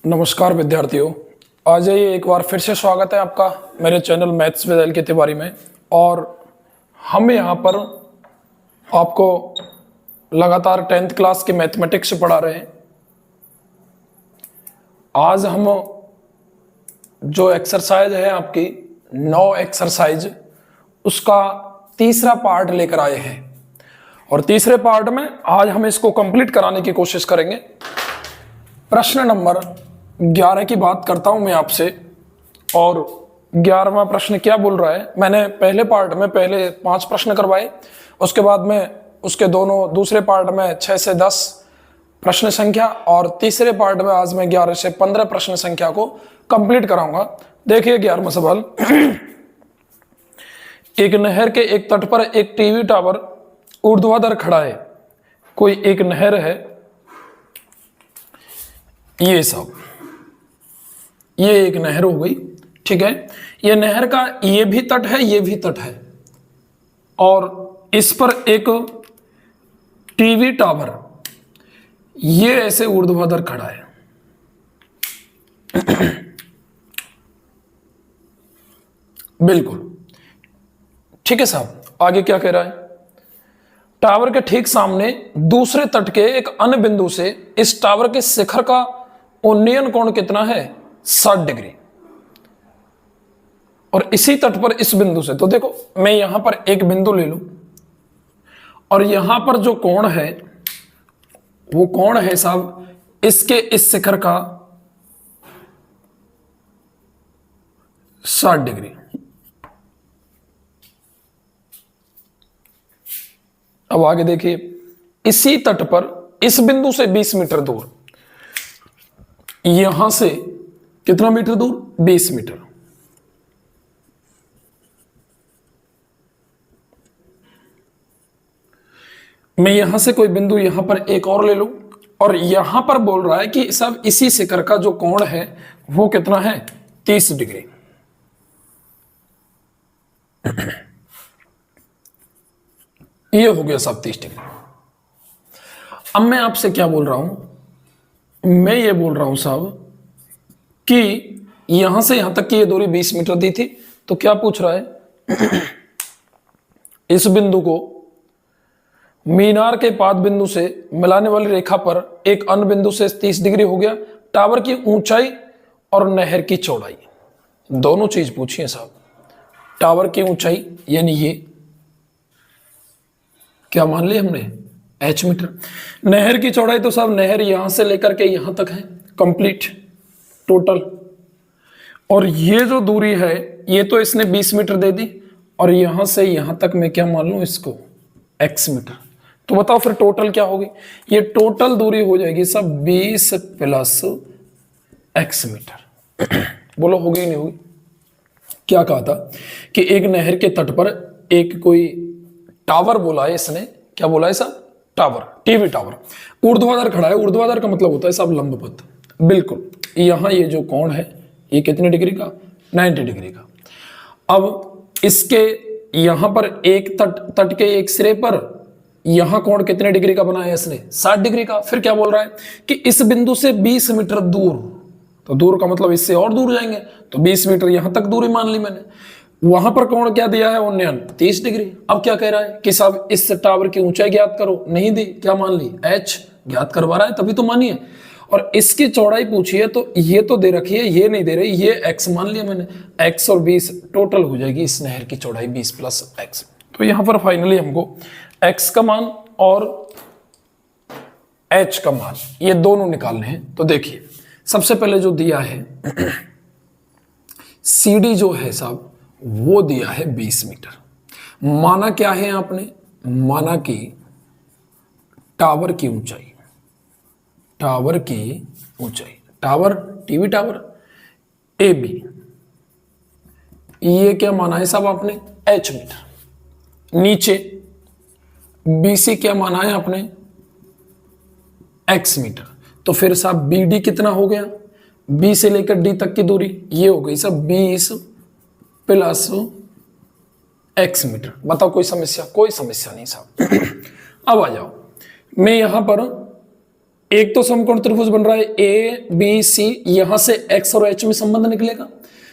नमस्कार विद्यार्थियों, आ जाइए एक बार फिर से स्वागत है आपका मेरे चैनल मैथ्स विद एल के तिवारी में। और हम यहाँ पर आपको लगातार 10th क्लास के मैथमेटिक्स पढ़ा रहे हैं। आज हम जो एक्सरसाइज है आपकी 9 एक्सरसाइज, उसका तीसरा पार्ट लेकर आए हैं और तीसरे पार्ट में आज हम इसको कंप्लीट कराने की कोशिश करेंगे। प्रश्न नंबर 11 की बात करता हूं मैं आपसे। और 11वां प्रश्न क्या बोल रहा है, मैंने पहले पार्ट में पहले 5 प्रश्न करवाए, उसके बाद में उसके दोनों दूसरे पार्ट में 6 से 10 प्रश्न संख्या और तीसरे पार्ट में आज मैं 11 से 15 प्रश्न संख्या को कंप्लीट कराऊंगा। देखिए 11वां सवाल। एक नहर के एक तट पर एक टीवी टावर ऊर्ध्वाधर खड़ा है। कोई एक नहर है, ये सब ये एक नहर हो गई, ठीक है। ये नहर का ये भी तट है, ये भी तट है और इस पर एक टीवी टावर ये ऐसे ऊर्ध्वाधर खड़ा है। बिल्कुल ठीक है साहब। आगे क्या कह रहा है, टावर के ठीक सामने दूसरे तट के एक अन्य बिंदु से इस टावर के शिखर का उन्नयन कोण कितना है, 60 डिग्री। और इसी तट पर इस बिंदु से, तो देखो मैं यहां पर एक बिंदु ले लूं और यहां पर जो कोण है वो कोण है साहब इसके इस शिखर का 60 डिग्री। अब आगे देखिए, इसी तट पर इस बिंदु से 20 मीटर दूर, यहां से कितना मीटर दूर, 20 मीटर। मैं यहां से कोई बिंदु यहां पर एक और ले लूं और यहां पर बोल रहा है कि सब इसी शिखर का जो कोण है वो कितना है, 30 डिग्री। ये हो गया सब 30 डिग्री। अब मैं आपसे क्या बोल रहा हूं, मैं ये बोल रहा हूं साहब कि यहां से यहां तक की ये दूरी 20 मीटर दी थी, तो क्या पूछ रहा है इस बिंदु को मीनार के पाद बिंदु से मिलाने वाली रेखा पर एक अन्य बिंदु से 30 डिग्री हो गया। टावर की ऊंचाई और नहर की चौड़ाई, दोनों चीज पूछी है साहब। टावर की ऊंचाई यानी ये क्या मान ली हमने, h मीटर। नहर की चौड़ाई तो साहब नहर यहां से लेकर के यहां तक है कंप्लीट टोटल। और ये जो दूरी है ये तो इसने 20 मीटर दे दी और यहां से यहां तक मैं क्या मान लूं इसको, x मीटर। तो बताओ फिर टोटल क्या होगी, ये टोटल दूरी हो जाएगी सब 20 प्लस x मीटर। बोलो होगी नहीं होगी। क्या कहा था कि एक नहर के तट पर एक कोई टावर बोला है इसने, क्या बोला है साहब, टावर, टीवी टावर ऊर्ध्वाधर खड़ा है। ऊर्ध्वाधर का मतलब होता है साहब लंबवत। बिल्कुल, यहां ये जो कोण है ये कितने डिग्री का, 90 डिग्री का। अब इसके यहां पर एक तट के एक सिरे पर यहां कोण कितने डिग्री का बनाया इसने, 60 डिग्री का। फिर क्या बोल रहा है कि इस बिंदु से 20 मीटर दूर, तो दूर का मतलब इससे और दूर जाएंगे, तो 20 मीटर यहां तक दूरी मान ली मैंने। वहां पर कोण क्या दिया है, उन्नयन 30 डिग्री। अब क्या कह रहा है कि साहब इस टावर की ऊंचाई ज्ञात करो, नहीं दी, क्या मान ली, h ज्ञात करवा रहा है तभी तो मानिए। और इसकी चौड़ाई पूछी है तो ये तो दे रखी है, ये नहीं दे रही, ये x मान लिया मैंने। x और 20 टोटल हो जाएगी इस नहर की चौड़ाई 20 प्लस x। तो यहां पर फाइनली हमको x का मान और h का मान ये दोनों निकालने हैं। तो देखिए सबसे पहले जो दिया है CD जो है साहब वो दिया है 20 मीटर। माना क्या है आपने, माना कि टावर की ऊंचाई, टावर की ऊंचाई, टावर टीवी टावर AB, ये क्या माना है साहब आपने, h मीटर। नीचे BC क्या माना है आपने, x मीटर। तो फिर साहब BD कितना हो गया, B से लेकर D तक की दूरी ये हो गई साहब 20 प्लस x मीटर। बताओ कोई समस्या, कोई समस्या नहीं साहब। अब आ जाओ, मैं यहां पर एक तो समकोण त्रिभुज बन रहा है ए बी सी, यहां से एक्स और एच में संबंध निकलेगा।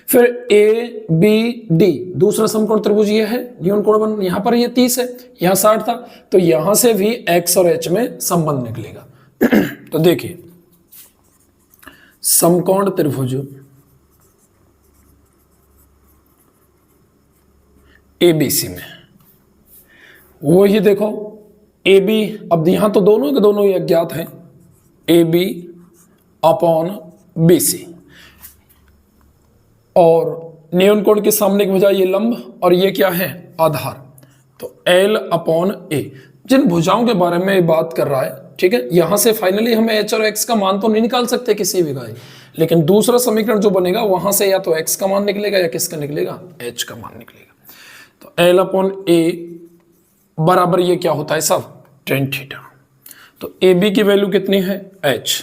फिर ए बी डी दूसरा समकोण त्रिभुज ये है, न्यून कोण बन, यहां पर ये 30 है, यहां 60 था, तो यहां से भी एक्स और एच में संबंध निकलेगा। तो देखिए समकोण त्रिभुज एबीसी में वो ही देखो ए बी, अब यहां तो दोनों के दोनों ही अज्ञात हैं, A B upon B C, और न्यून कोण के सामने की बजाय ये लंब और ये क्या है आधार, तो एल अपॉन ए। जिन भुजाओं के बारे में बात कर रहा है, ठीक है, यहां से फाइनली हम एच और एक्स का मान तो नहीं निकाल सकते किसी भी का, लेकिन दूसरा समीकरण जो बनेगा वहां से या तो एक्स का मान निकलेगा या किसका निकलेगा, एच का मान निकलेगा। तो एल अपॉन ए बराबर ये क्या होता है सब tan थीटा। तो ए बी की वैल्यू कितनी है h,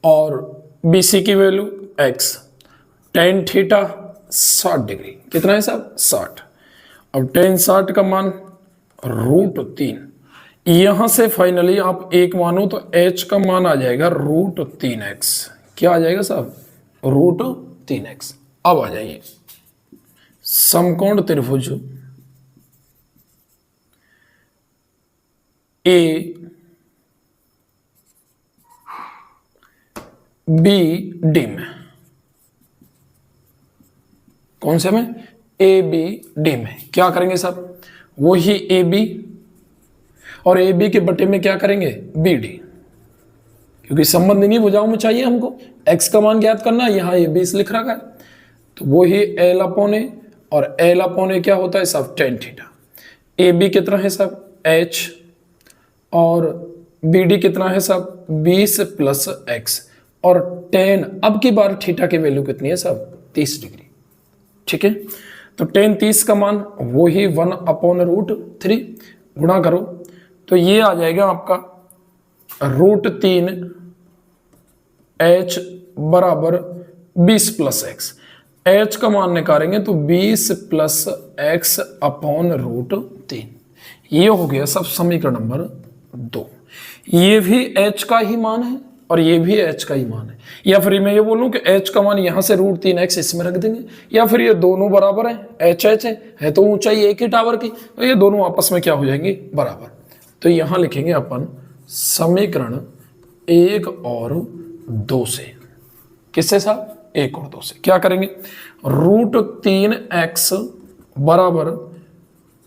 और बी सी की value x, tan theta 60 degree, कितना है सब 60, अब tan 60 का मान √3, यहां से फाइनली आप एक मानो तो h का मान आ जाएगा √3x, क्या आ जाएगा साहब √3x। अब आ जाइए समकोण त्रिभुज ए बी डी में, कौन से में ए बी डी में क्या करेंगे साहब, वही ए बी और ए बी के बटे में क्या करेंगे बी डी, क्योंकि संबंध नहीं भुजाओं में चाहिए हमको, एक्स का मान ज्ञात करना, यहां ए बी लिख रखा है, तो वही एल अपॉन ए, और एल अपॉन ए क्या होता है साहब tan थीटा। ए बी कितना है साहब h, और बी डी कितना है साहब 20 प्लस एक्स, और tan अब की बार थीटा की वैल्यू कितनी है साहब 30 डिग्री, ठीक है। तो tan 30 का मान वही 1/√3 गुणा करो, तो ये आ जाएगा आपका √3 h बराबर 20 प्लस एक्स, h का मान निकालेंगे तो 20 प्लस एक्स अपॉन √3, ये हो गया सब समीकरण नंबर 2। ये भी h का ही मान है और ये भी h का ही मान है, या फिर मैं ये बोलूं कि h का मान यहां से √3x इसमें रख देंगे, या फिर ये दोनों बराबर हैं, h h है तो ऊंचाई एक ही टावर की, तो ये दोनों आपस में क्या हो जाएंगे बराबर। तो यहां लिखेंगे अपन समीकरण 1 और 2 से, किससे साहब 1 और 2 से क्या करेंगे, √3x बराबर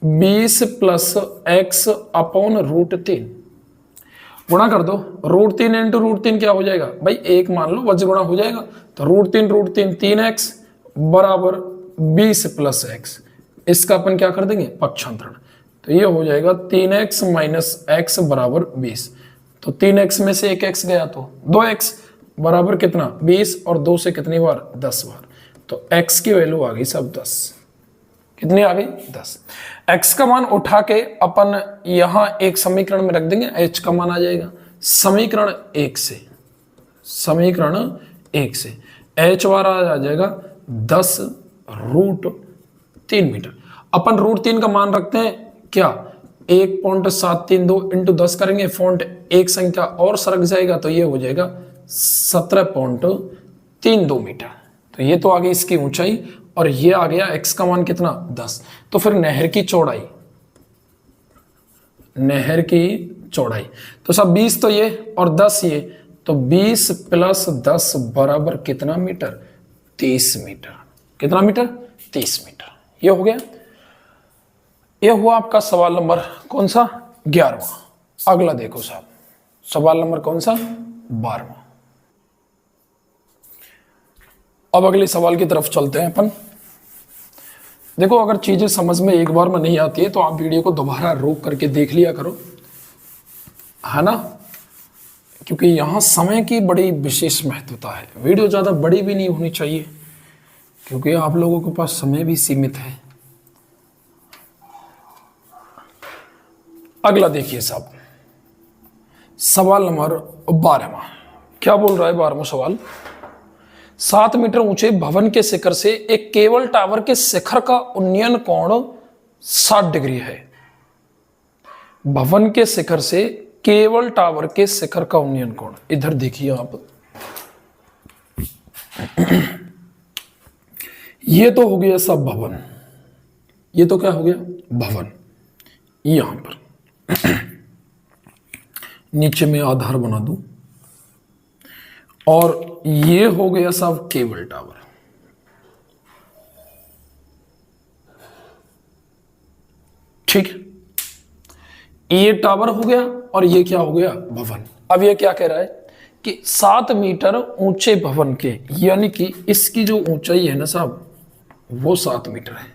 20 प्लस एक्स अपॉन √3 गुणा कर दो, √3 इंटू √3 क्या हो जाएगा भाई, एक मान लो वज्र गुणा हो जाएगा, तो √3 3x बराबर 20 प्लस एक्स, इसका अपन क्या कर देंगे पक्षांतरण, तो ये हो जाएगा 3x माइनस एक्स बराबर 20, तो 3x में से एक x गया तो 2x बराबर कितना 20, और 2 से कितनी बार 10 बार, तो x की वैल्यू आ गई सब 10, कितनी आ गई 10। x का मान उठा के अपन यहां एक समीकरण में रख देंगे, h का मान आ जाएगा समीकरण 1 से, समीकरण 1 से h बार आ जाएगा 10 √3 मीटर। अपन √3 का मान रखते हैं क्या 1.732 इंटू 10 करेंगे, फॉन्ट एक संख्या और सरक जाएगा, तो ये हो जाएगा 17.32 मीटर, तो ये तो आ गई इसकी ऊंचाई, और ये आ गया x का मान कितना 10। तो फिर नहर की चौड़ाई, नहर की चौड़ाई तो सब 20 तो ये और 10 ये, तो 20 प्लस 10 बराबर कितना मीटर 30 मीटर, कितना मीटर 30 मीटर, ये हो गया। ये हुआ आपका सवाल नंबर कौन सा 11वां। अगला देखो साहब सवाल नंबर कौन सा 12वां। अब अगले सवाल की तरफ चलते हैं अपन। देखो अगर चीजें समझ में एक बार में नहीं आती है तो आप वीडियो को दोबारा रोक करके देख लिया करो, है ना, क्योंकि यहां समय की बड़ी विशेष महत्वता है। वीडियो ज्यादा बड़ी भी नहीं होनी चाहिए क्योंकि आप लोगों के पास समय भी सीमित है। अगला देखिए साहब सवाल नंबर 12वां। क्या बोल रहा है 12वां सवाल, 7 मीटर ऊंचे भवन के शिखर से एक केबल टावर के शिखर का उन्नयन कोण 60 डिग्री है। भवन के शिखर से केवल टावर के शिखर का उन्नयन कोण, इधर देखिए आप, ये तो हो गया सब भवन, ये तो क्या हो गया भवन, यहां पर नीचे में आधार बना दूं, और ये हो गया सब केबल टावर। ठीक है, ये टावर हो गया और ये क्या हो गया भवन। अब ये क्या कह रहा है कि 7 मीटर ऊंचे भवन के, यानी कि इसकी जो ऊंचाई है ना साहब वो 7 मीटर है,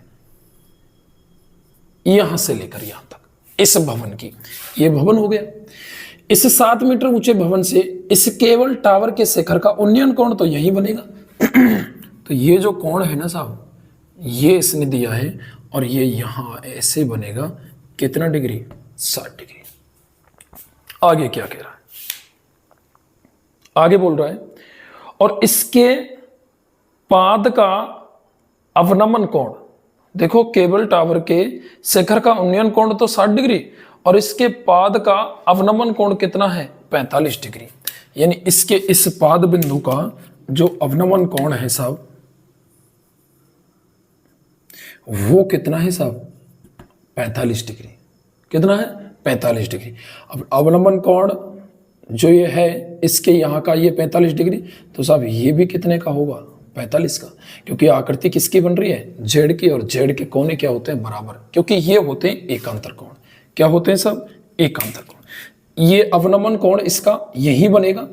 यहां से लेकर यहां तक इस भवन की, ये भवन हो गया। इस 7 मीटर ऊंचे भवन से इस केवल टावर के शिखर का उन्नयन कोण तो यही बनेगा। तो ये जो कोण है ना साहब ये इसने दिया है, और ये यहां ऐसे बनेगा कितना डिग्री, 60 डिग्री। आगे क्या कह रहा है, आगे बोल रहा है और इसके पाद का अवनमन कोण, देखो केबल टावर के शिखर का उन्नयन कोण तो 60 डिग्री और इसके पाद का अवनमन कोण कितना है 45 डिग्री। यानी इसके इस पाद बिंदु का जो अवनमन कोण है साहब वो कितना है साहब 45 डिग्री। कितना है 45 डिग्री। अब अवलंबन कोण जो ये है इसके यहाँ का ये 45 डिग्री, तो साहब ये भी कितने का होगा 45 का, क्योंकि आकृति किसकी बन रही है जेड की, और जेड के कोने क्या होते हैं बराबर, क्योंकि ये होते हैं एकांतर कोण। क्या होते हैं सब एकांतर कोण। ये अवनमन कोण इसका यही बनेगा,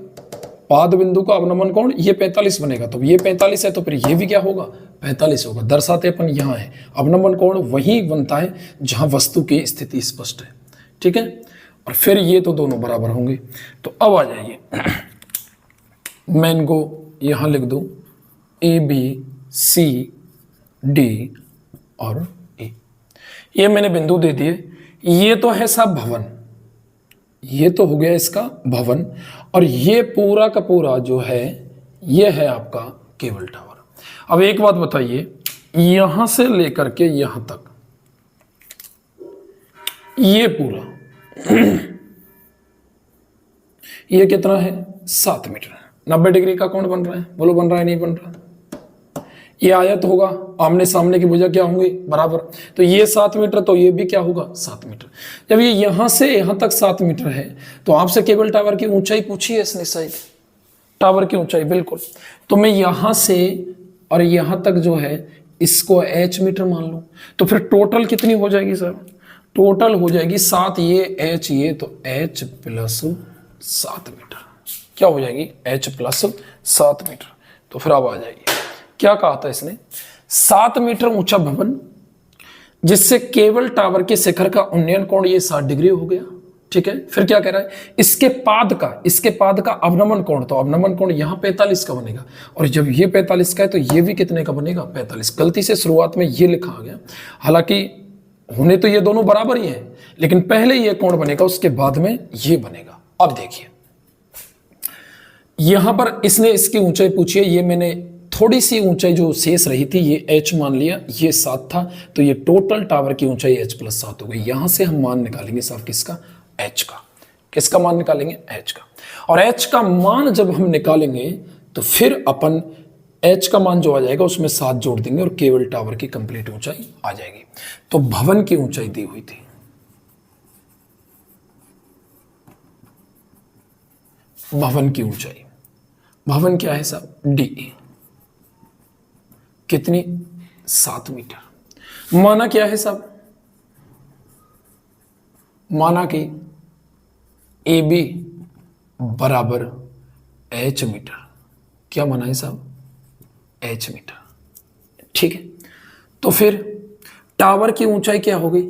पाद बिंदु का अवनमन कोण ये 45 बनेगा, तो ये 45 है तो फिर ये भी क्या होगा 45 होगा। दर्शाते अपन यहाँ है अवनमन कोण वही बनता है जहां वस्तु की स्थिति स्पष्ट है। ठीक है, और फिर ये तो दोनों बराबर होंगे। तो अब आ जाइए, मैं इनको यहां लिख दूं ए बी सी डी और ए। ये मैंने बिंदु दे दिए। ये तो है सब भवन, ये तो हो गया इसका भवन, और ये पूरा का पूरा जो है ये है आपका केबल टावर। अब एक बात बताइए, यहां से लेकर के यहां तक ये पूरा ये कितना है 7 मीटर। 90 डिग्री का कोण बन रहा है, बोलो बन रहा है नहीं बन रहा। ये आयत होगा, आमने सामने की भुजा क्या होंगे बराबर, तो ये 7 मीटर तो ये भी क्या होगा 7 मीटर। जब ये यहां से यहां तक 7 मीटर है तो आपसे केबल टावर की ऊंचाई पूछी है इसने शायद, टावर की ऊंचाई बिल्कुल। तो मैं यहां से और यहां तक जो है इसको h मीटर मान लूं, तो फिर टोटल कितनी हो जाएगी सर, टोटल हो जाएगी 7 ये h ये, तो h प्लस 7 मीटर क्या हो जाएगी h प्लस 7 मीटर। तो फिर अब आ जाएगी, क्या कहा था इसने 7 मीटर ऊंचा भवन जिससे केबल टावर के शिखर का उन्नयन कोण ये 60 डिग्री हो गया। ठीक है, फिर क्या कह रहा है इसके पाद का अवनमन कोण, तो अवनमन कोण यहां 45 का बनेगा, और जब ये 45 का है तो ये भी कितने का बनेगा 45। गलती से शुरुआत में ये लिखा आ गया, हालांकि होने तो ये दोनों बराबर ही हैं, लेकिन पहले ये कोण बनेगा उसके बाद में ये बनेगा। अब देखिए यहां पर इसने इसकी ऊंचाई पूछी है, ये मैंने थोड़ी सी ऊंचाई जो शेष रही थी ये h मान लिया, ये 7 था, तो ये टोटल टावर की ऊंचाई h प्लस 7 हो गई। यहां से हम मान निकालेंगे साहब किसका h का, किसका मान निकालेंगे h का, और h का मान जब हम निकालेंगे तो फिर अपन h का मान जो आ जाएगा उसमें 7 जोड़ देंगे और केबल टावर की कंप्लीट ऊंचाई आ जाएगी। तो भवन की ऊंचाई दी हुई थी, भवन की ऊंचाई, भवन क्या है साहब डी, कितनी 7 मीटर। माना क्या है साहब, माना कि ए बी बराबर h मीटर, क्या माना है साहब h मीटर। ठीक है, तो फिर टावर की ऊंचाई क्या हो गई,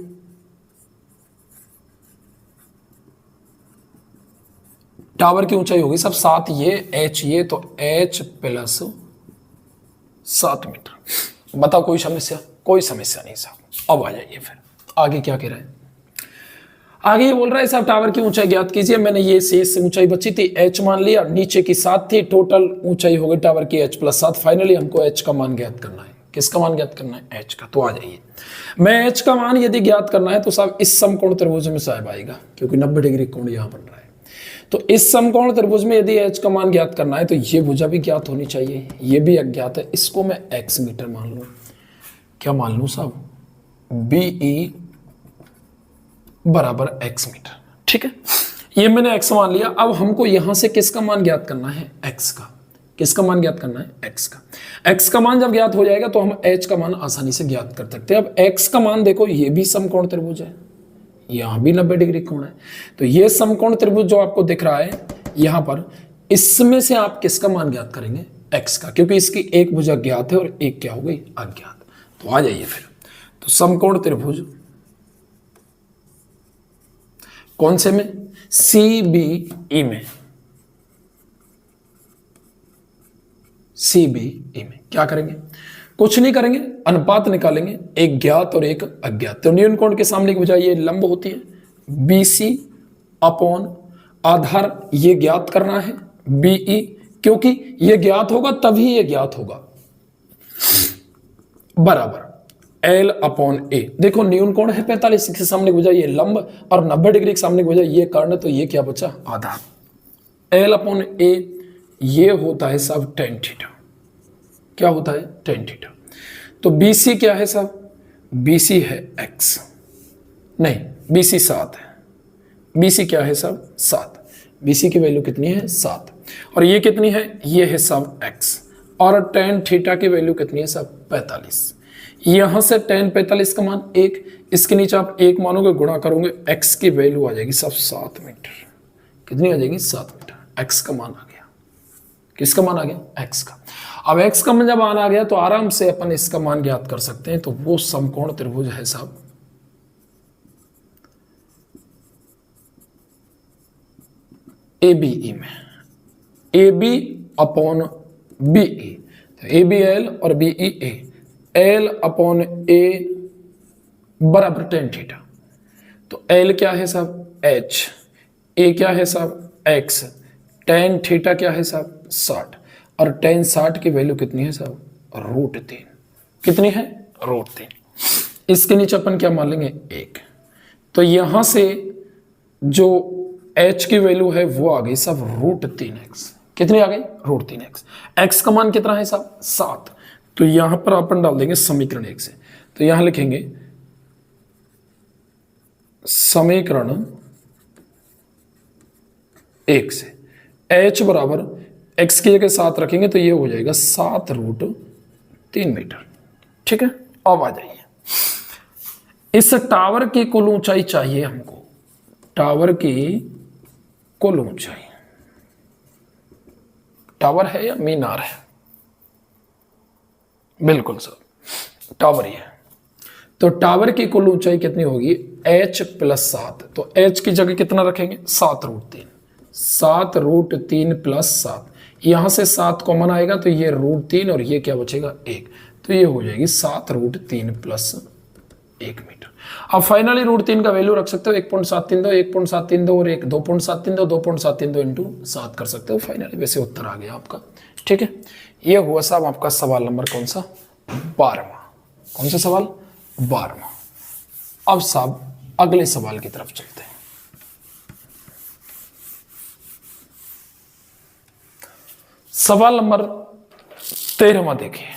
टावर की ऊंचाई होगी सब 7 ये h ये, तो h प्लस 7 मीटर। बताओ कोई समस्या, कोई समस्या नहीं साहब। अब आ जाइए फिर आगे क्या कह रहा है, आगे ये बोल रहा है साहब टावर की ऊंचाई ज्ञात कीजिए। मैंने ये शेष ऊंचाई बची थी h मान लिया, नीचे की 7 थी, टोटल ऊंचाई हो गई टावर की h प्लस 7। फाइनली हमको h का मान ज्ञात करना है। किसका मान ज्ञात करना है? एच का। तो आ जाइए, मैं एच का मान यदि ज्ञात करना है तो साहब इस समकोण त्रिभुज में साहब आएगा, क्योंकि 90 डिग्री कोण यहां बन रहा है। तो इस समकोण त्रिभुज में यदि एच का मान ज्ञात करना है तो ये भुजा भी ज्ञात होनी चाहिए, ये भी अज्ञात है, इसको मैं एक्स मीटर मान लूं। क्या मान लूं साहब? बीई बराबर एक्स मीटर। ठीक है, ये मैंने एक्स मान लिया। अब हमको यहां से किसका मान ज्ञात करना है? एक्स का। किसका मान ज्ञात करना है? एक्स का। एक्स का मान जब ज्ञात हो जाएगा तो हम एच का मान आसानी से ज्ञात कर सकते हैं। अब एक्स का मान देखो, ये भी समकोण त्रिभुज है, यहां भी 90 डिग्री कोण है, तो ये समकोण त्रिभुज जो आपको दिख रहा है यहां पर, इसमें से आप किसका मान ज्ञात करेंगे? एक्स का, क्योंकि इसकी एक भुजा ज्ञात है और एक क्या हो गई? अज्ञात। तो आ जाइए फिर, तो समकोण त्रिभुज कौन से में? CBE में। CBE में क्या करेंगे? कुछ नहीं करेंगे, अनुपात निकालेंगे, एक ज्ञात और एक अज्ञात। तो न्यून कोण के सामने की भुजा ये लंब होती है, BC अपॉन आधार ये ज्ञात करना है BE, क्योंकि ये ज्ञात होगा तभी ये ज्ञात होगा, बराबर L अपॉन A। देखो न्यून कोण है 45 के सामने की भुजा ये लंब और 90 डिग्री के सामने की भुजा ये कर्ण, तो ये क्या बचा? आधार। L अपॉन A ये होता है साहब tan थीटा। क्या होता है? tan theta. तो BC क्या है साहब? BC है x, नहीं BC 7 है। BC क्या है साहब? 7। BC की वैल्यू कितनी है? 7। और ये कितनी है? ये है साहब x। और tan थीटा की वैल्यू कितनी है साहब? 45। यहां से tan 45 का मान 1, इसके नीचे आप 1 मानोगे, गुणा करोगे, x की वैल्यू आ जाएगी साहब 7 मीटर। कितनी आ जाएगी? 7 मीटर। x का मान आ गया। किसका मान आ गया? x का। अब x का मान जब मान आ गया तो आराम से अपन इसका मान ज्ञात कर सकते हैं। तो वो समकोण त्रिभुज है साहब ABE में, AB अपॉन BE। तो ABL और BEA, L अपॉन A बराबर tan थीटा। तो L क्या है साहब? H, A क्या है साहब? X, tan थीटा क्या है साहब? 60। और tan 60 की वैल्यू कितनी है साहब? √3। कितनी है? √3। इसके नीचे अपन क्या मान लेंगे? 1। तो यहां से जो h की वैल्यू है वो आ गई साहब √3x। कितनी आ गई? √3x। x का मान कितना है साहब? 7। तो यहां पर अपन डाल देंगे समीकरण 1 से। तो यहां लिखेंगे समीकरण 1 से h बराबर x की जगह 7 रखेंगे तो ये हो जाएगा 7√3 मीटर। ठीक है, अब आ जाइए, इस टावर की कुल ऊंचाई चाहिए हमको। टावर की कुल ऊंचाई, टावर है या मीनार है? बिल्कुल सर, टावर ही है। तो टावर की कुल ऊंचाई कितनी होगी? h + 7। तो h की जगह कितना रखेंगे? 7√3। 7√3 + 7, यहां से 7 कॉमन आएगा तो ये √3 और ये क्या बचेगा? 1। तो ये हो जाएगी 7√3 + 1 मीटर। अब फाइनली √3 का वैल्यू रख सकते हो 1.732, 1.732 और 1 2.732, 2.732 इंटू 7 कर सकते हो। फाइनली वैसे उत्तर आ गया आपका। ठीक है, ये हुआ साहब आपका सवाल नंबर कौन सा? 12वां। कौन सा सवाल? 12वां। अब साहब अगले सवाल की तरफ चलते हैं। सवाल नंबर 13वां देखिए।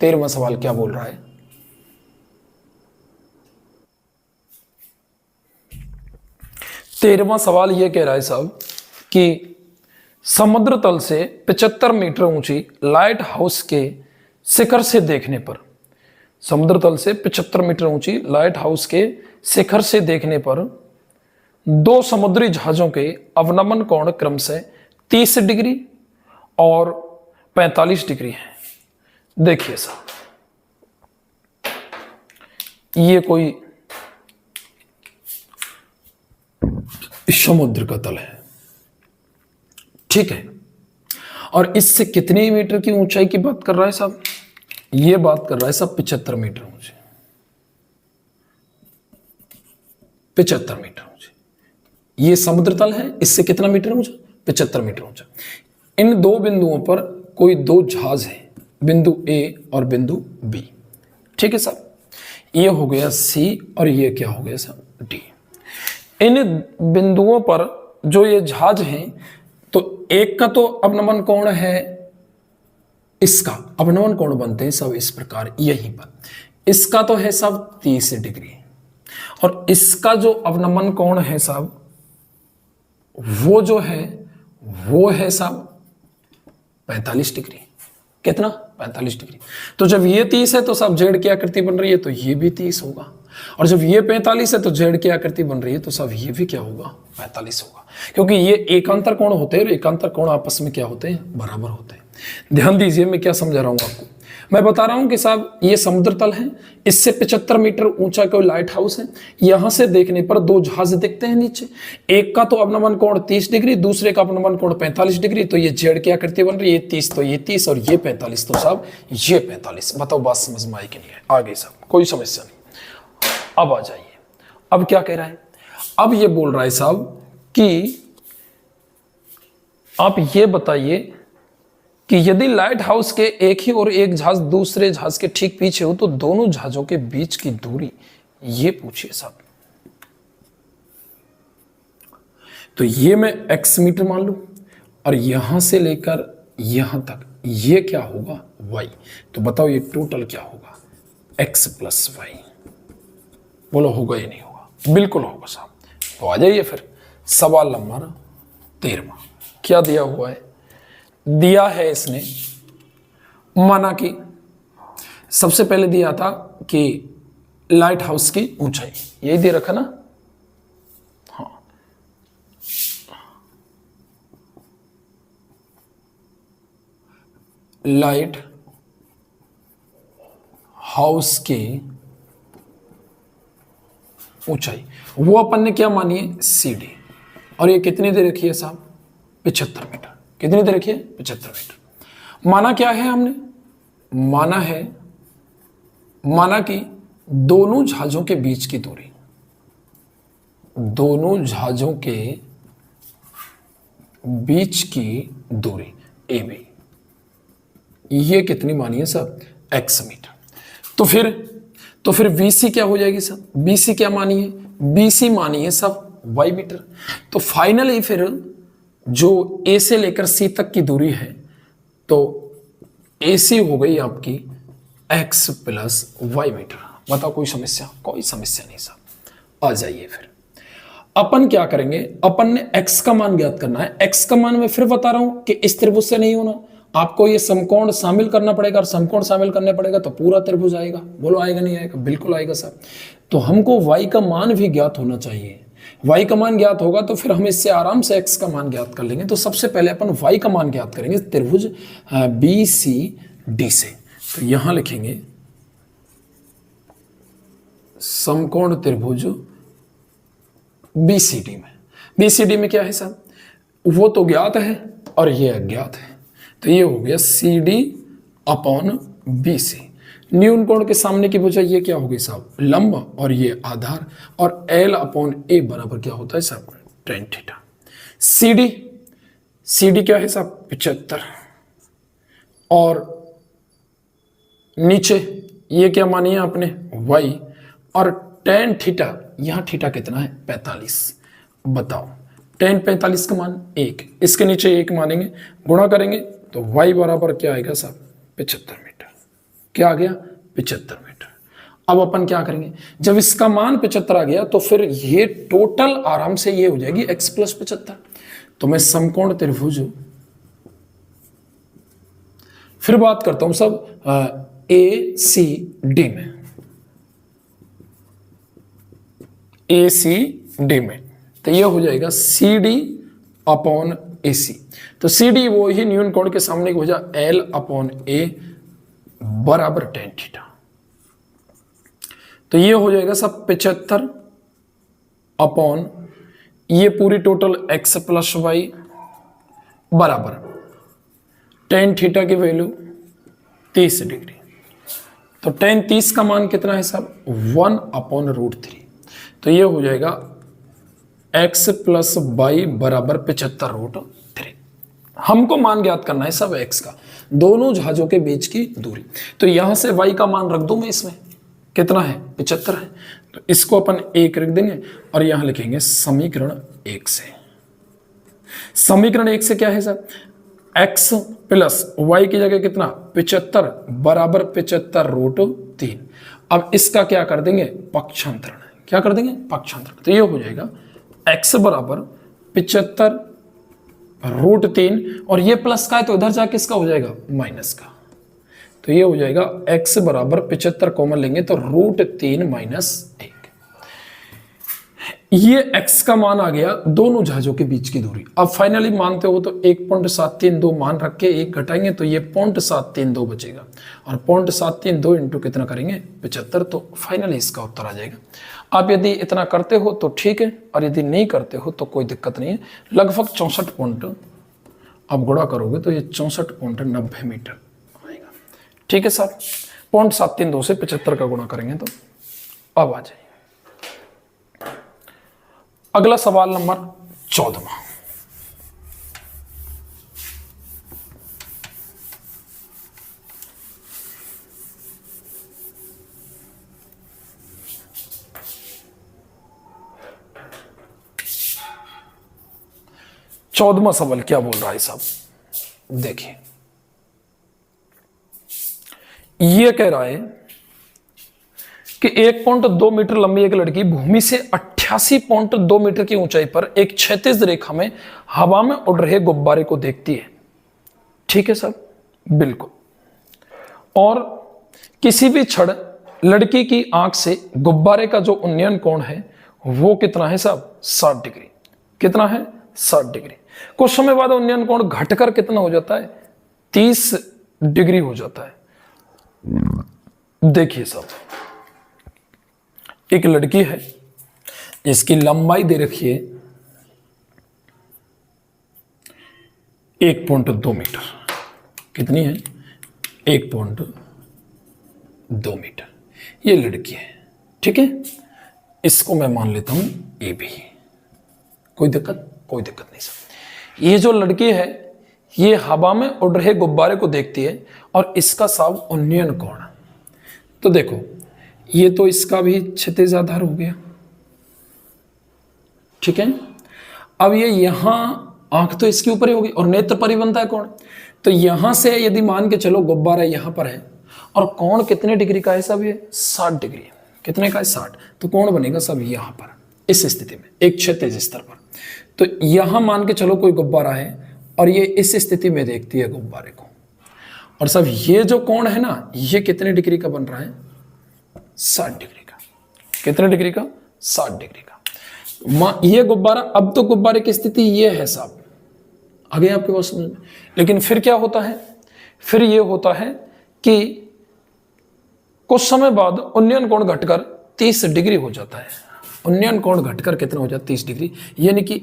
13वां सवाल क्या बोल रहा है? तेरहवां सवाल यह कह रहा है साहब कि समुद्र तल से 75 मीटर ऊंची लाइट हाउस के शिखर से देखने पर, समुद्र तल से 75 मीटर ऊंची लाइट हाउस के शिखर से देखने पर दो समुद्री जहाजों के अवनमन कोण क्रमशः 30 डिग्री और 45 डिग्री है। देखिए साहब, ये कोई समुद्र का तल है, ठीक है, और इससे कितने मीटर की ऊंचाई की बात कर रहा है साहब? ये बात कर रहा है साहब 75 मीटर ऊंचे, 75 मीटर ऊंचे ये समुद्र तल है। इससे कितना मीटर ऊंचा? 75 मीटर ऊंचा। इन दो बिंदुओं पर कोई दो जहाज हैं, बिंदु ए और बिंदु बी। ठीक है साहब, ये हो गया सी और ये क्या हो गया साहब डी। इन बिंदुओं पर जो ये जहाज हैं, तो एक का तो अवनमन कोण है, इसका अवनमन कोण बनते हैं सब इस प्रकार यहीं पर, इसका तो है सब 30 डिग्री, और इसका जो अवनमन कोण है साहब वो जो है वो है साहब 45 डिग्री। कितना? 45 डिग्री। तो जब ये 30 है तो साहब जेड की आकृति बन रही है, तो ये भी 30 होगा, और जब ये 45 है तो जेड की आकृति बन रही है, तो साहब ये भी क्या होगा? 45 होगा, क्योंकि ये एकांतर कोण होते हैं और एकांतर कोण आपस में क्या होते हैं? बराबर होते हैं। ध्यान दीजिए मैं क्या समझा रहा हूं आपको। मैं बता रहा हूं कि साहब ये समुद्र तल है, इससे 75 मीटर ऊंचा कोई लाइट हाउस है, यहां से देखने पर दो जहाज दिखते हैं नीचे, एक का तो अवनमन कोण 30 डिग्री, दूसरे का अवनमन कोण 45 डिग्री, तो ये जेड की आकृति बन रही है, 30 तो ये 30 और ये 45 तो साहब ये 45। बताओ बात समझ में आई कि नहीं? आगे साहब कोई समस्या नहीं। अब आ जाइए, अब क्या कह रहा है? अब ये बोल रहा है साहब कि आप ये बताइए कि यदि लाइट हाउस के एक ही और एक जहाज दूसरे जहाज के ठीक पीछे हो, तो दोनों जहाजों के बीच की दूरी ये पूछिए साहब। तो ये मैं x मीटर मान लूं, और यहां से लेकर यहां तक ये क्या होगा? y। तो बताओ ये टोटल क्या होगा? x plus y. बोलो होगा या नहीं होगा? बिल्कुल होगा साहब। तो आ जाइए फिर सवाल नंबर 13। क्या दिया हुआ है? दिया है इसने, माना कि सबसे पहले दिया था कि लाइट हाउस की ऊंचाई, यही दे रखा ना? हाँ, लाइट हाउस की ऊंचाई वो अपन ने क्या मानी है? CD। और ये कितनी दे रखी है साहब? 75 मीटर। कितनी दे रखी है? 75 मीटर। माना क्या है हमने? माना कि दोनों जहाजों के बीच की दूरी, दोनों जहाजों के बीच की दूरी AB, ये कितनी मानी है साहब? x metre. तो फिर BC क्या हो जाएगी साहब? BC क्या मानी है? BC मानी है साहब y मीटर। तो फाइनली फिर जो A से लेकर C तक की दूरी है, तो AC हो गई आपकी x प्लस वाई मीटर। बताओ कोई समस्या? कोई समस्या नहीं साहब। आ जाइए फिर अपन क्या करेंगे, अपन ने x का मान ज्ञात करना है। x का मान मैं फिर बता रहा हूं कि इस त्रिभुज से नहीं होना, आपको ये समकोण शामिल करना पड़ेगा, और समकोण शामिल करने पड़ेगा तो पूरा त्रिभुज आएगा। बोलो आएगा नहीं आएगा? बिल्कुल आएगा साहब। तो हमको y का मान भी ज्ञात होना चाहिए। y का मान ज्ञात होगा तो फिर हम इससे आराम से x का मान ज्ञात कर लेंगे। तो सबसे पहले अपन y का मान ज्ञात करेंगे त्रिभुज BCD से। तो यहां लिखेंगे समकोण त्रिभुज BCD में क्या है साहब? वो तो ज्ञात है और ये अज्ञात है, तो ये हो गया CD अपॉन BC। न्यून कोण के सामने की भुजा ये क्या होगी साहब? लंब, और ये आधार, और L अपॉन A बराबर क्या होता है साहब? tan theta. CD क्या है साहब? 75, और नीचे ये क्या मानी है आपने? y, और tan थीटा, यहां थीटा कितना है? 45। बताओ tan 45 का मान 1, इसके नीचे 1 मानेंगे, गुणा करेंगे तो y बराबर क्या आएगा साहब? 75 मीटर। क्या आ गया? 75 मीटर। अब अपन क्या करेंगे, जब इसका मान 75 आ गया तो फिर ये टोटल आराम से ये हो जाएगी x प्लस 75। तो मैं समकोण त्रिभुज फिर बात करता हूं सब ACD में, तो ये हो जाएगा CD अपॉन AC। तो CD वो ही न्यून कोण के सामने की वजह L अपॉन A बराबर tan थीटा। तो ये हो जाएगा सब 75 अपॉन ये पूरी टोटल x प्लस वाई बराबर tan थीटा की वैल्यू 30 डिग्री। तो tan 30 का मान कितना है साहब? 1 अपॉन √3। तो ये हो जाएगा x प्लस वाई बराबर 75√3। हमको मान ज्ञात करना है सब x का, दोनों जहाजों के बीच की दूरी। तो यहां से y का मान रख दूं मैं इसमें, कितना है 75 है, तो इसको अपन 1 रख देंगे और यहां लिखेंगे समीकरण 1 से। समीकरण 1 से क्या है सर, x प्लस y की जगह कितना 75 बराबर 75 रूट 3। अब इसका क्या कर देंगे पक्षांतरण, क्या कर देंगे पक्षांतरण, तो ये हो जाएगा x बराबर 75 रूट 3 और ये प्लस का है तो इधर जाके इसका हो जाएगा माइनस का, तो ये हो जाएगा x बराबर 75 कॉमन लेंगे तो रूट 3 माइनस 1। ये x का मान आ गया दोनों जहाजों के बीच की दूरी। अब फाइनली मानते हो तो 1.732 मान रख के 1 घटाएंगे तो ये 0.732 बचेगा और 0.732 इंटू कितना करेंगे 75, तो फाइनली इसका उत्तर आ जाएगा। आप यदि इतना करते हो तो ठीक है और यदि नहीं करते हो तो कोई दिक्कत नहीं है। लगभग 64 पॉइंट आप गुणा करोगे तो ये 64.90 मीटर आएगा। ठीक है सर, 0.732 से 75 का गुणा करेंगे तो अब आ जाए। अगला सवाल नंबर 14। चौदहवां सवाल क्या बोल रहा है साहब, देखिए ये कह रहा है कि 1.2 मीटर लंबी एक लड़की भूमि से 88.2 मीटर की ऊंचाई पर एक क्षैतिज रेखा में हवा में उड़ रहे गुब्बारे को देखती है। ठीक है सर, बिल्कुल। और किसी भी क्षण लड़की की आंख से गुब्बारे का जो उन्नयन कोण है वो कितना है साहब 60 डिग्री। कितना है 60 डिग्री। कुछ समय बाद उन्नयन कोण घटकर कितना हो जाता है 30 डिग्री हो जाता है। देखिए साहब, एक लड़की है जिसकी लंबाई दे रखी है 1.2 मीटर। कितनी है 1.2 मीटर। ये लड़की है, ठीक है। इसको मैं मान लेता हूं ए बी। कोई दिक्कत नहीं सर। ये जो लड़की है ये हवा में उड़ रहे गुब्बारे को देखती है और इसका साहब उन्नयन कोण। तो देखो ये तो इसका भी क्षैतिज आधार हो गया, ठीक है। अब ये यहां आंख तो इसके ऊपर ही होगी और नेत्र परिबंध है कोण, तो यहां से यदि मान के चलो गुब्बारा यहां पर है और कोण कितने डिग्री का है सब, ये 60 डिग्री। कितने का है 60, तो कोण बनेगा सब यहां पर इस स्थिति में एक क्षैतिज स्तर पर। तो यहां मान के चलो कोई गुब्बारा है और ये इस स्थिति में देखती है गुब्बारे को, और सब ये जो कोण है ना ये कितने डिग्री का बन रहा है 60 डिग्री का। कितने डिग्री का 60 डिग्री का। ये गुब्बारा, अब तो गुब्बारे की स्थिति ये है साहब, आगे आपके पास समझ में। लेकिन फिर क्या होता है, फिर ये होता है कि कुछ समय बाद उन्नयन कोण घटकर 30 डिग्री हो जाता है। उन्नयन कोण घटकर कितना हो जाता है 30 डिग्री, यानी कि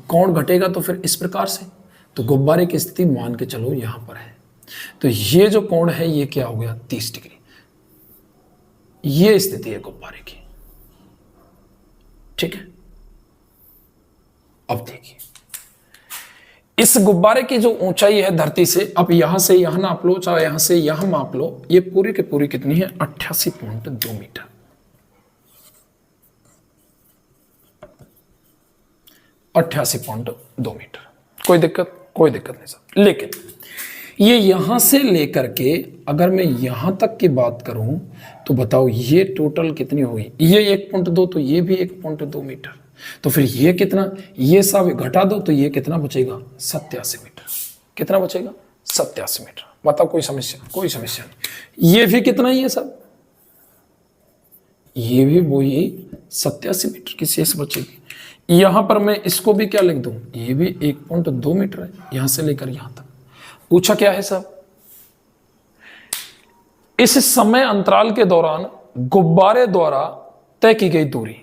कोण घटेगा तो फिर इस प्रकार से। तो गुब्बारे की स्थिति मान के चलो यहां पर है, तो ये जो कोण है ये क्या हो गया 30 डिग्री। ये स्थिति है गुब्बारे की, ठीक है। अब देखिए इस गुब्बारे की जो ऊंचाई है धरती से, अब यहां से यहां नाप लो चाहे यहां से यहां माप लो, ये पूरी की पूरी कितनी है 88.2 मीटर। 88.2 मीटर। कोई दिक्कत नहीं सर। लेकिन ये यहां से लेकर के अगर मैं यहां तक की बात करूं तो बताओ ये टोटल कितनी होगी, ये 1.2 तो ये भी 1.2 मीटर, तो फिर ये कितना, ये सब घटा दो तो ये कितना बचेगा 87 मीटर। कितना बचेगा 87 मीटर। बताओ कोई समस्या नहीं। ये भी कितना ही है सब, ये भी वही 87 मीटर की शेष बचेगी। यहां पर मैं इसको भी क्या लिख दूं, ये भी 1.2 मीटर है यहां से लेकर यहां तक। पूछा क्या है साहब, इस समय अंतराल के दौरान गुब्बारे द्वारा तय की गई दूरी,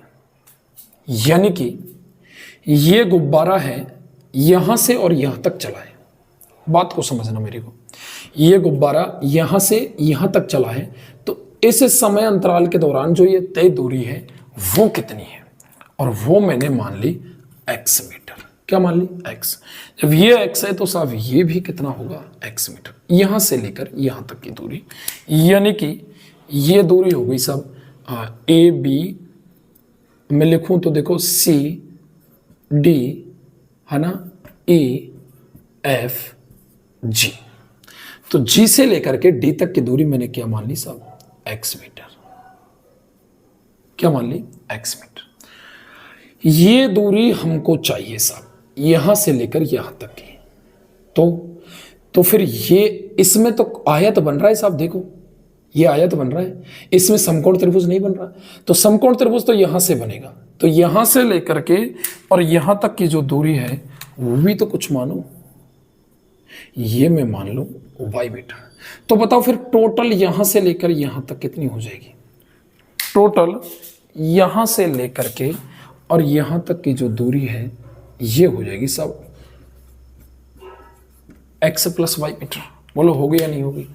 यानी कि ये गुब्बारा है यहां से और यहां तक चला है। बात को समझना मेरे को, ये गुब्बारा यहां से यहां तक चला है, तो इस समय अंतराल के दौरान जो ये तय दूरी है वो कितनी है, और वो मैंने मान ली x मीटर। क्या मान ली x। जब ये x है तो साहब ये भी कितना होगा x मीटर, यहां से लेकर यहां तक की दूरी, यानी कि ये दूरी हो गई साहब ए बी मैं लिखूं तो देखो सी डी है ना, ई एफ जी। तो जी से लेकर के डी तक की दूरी मैंने क्या मान ली साहब, एक्स मीटर। क्या मान ली, एक्स मीटर। ये दूरी हमको चाहिए साहब, यहां से लेकर यहां तक की। तो फिर ये इसमें तो आयत बन रहा है साहब, देखो ये आयत बन रहा है, इसमें समकोण त्रिभुज नहीं बन रहा। तो समकोण त्रिभुज तो यहां से बनेगा, तो यहां से लेकर के और यहां तक की जो दूरी है वो भी तो कुछ मानो, ये मैं मान लूं वाई मीटर। तो बताओ फिर टोटल यहां से लेकर यहां तक कितनी हो जाएगी, टोटल यहां से लेकर के और यहां तक की जो दूरी है ये हो जाएगी साहब एक्स प्लस वाई मीटर। बोलो हो गई या नहीं होगी,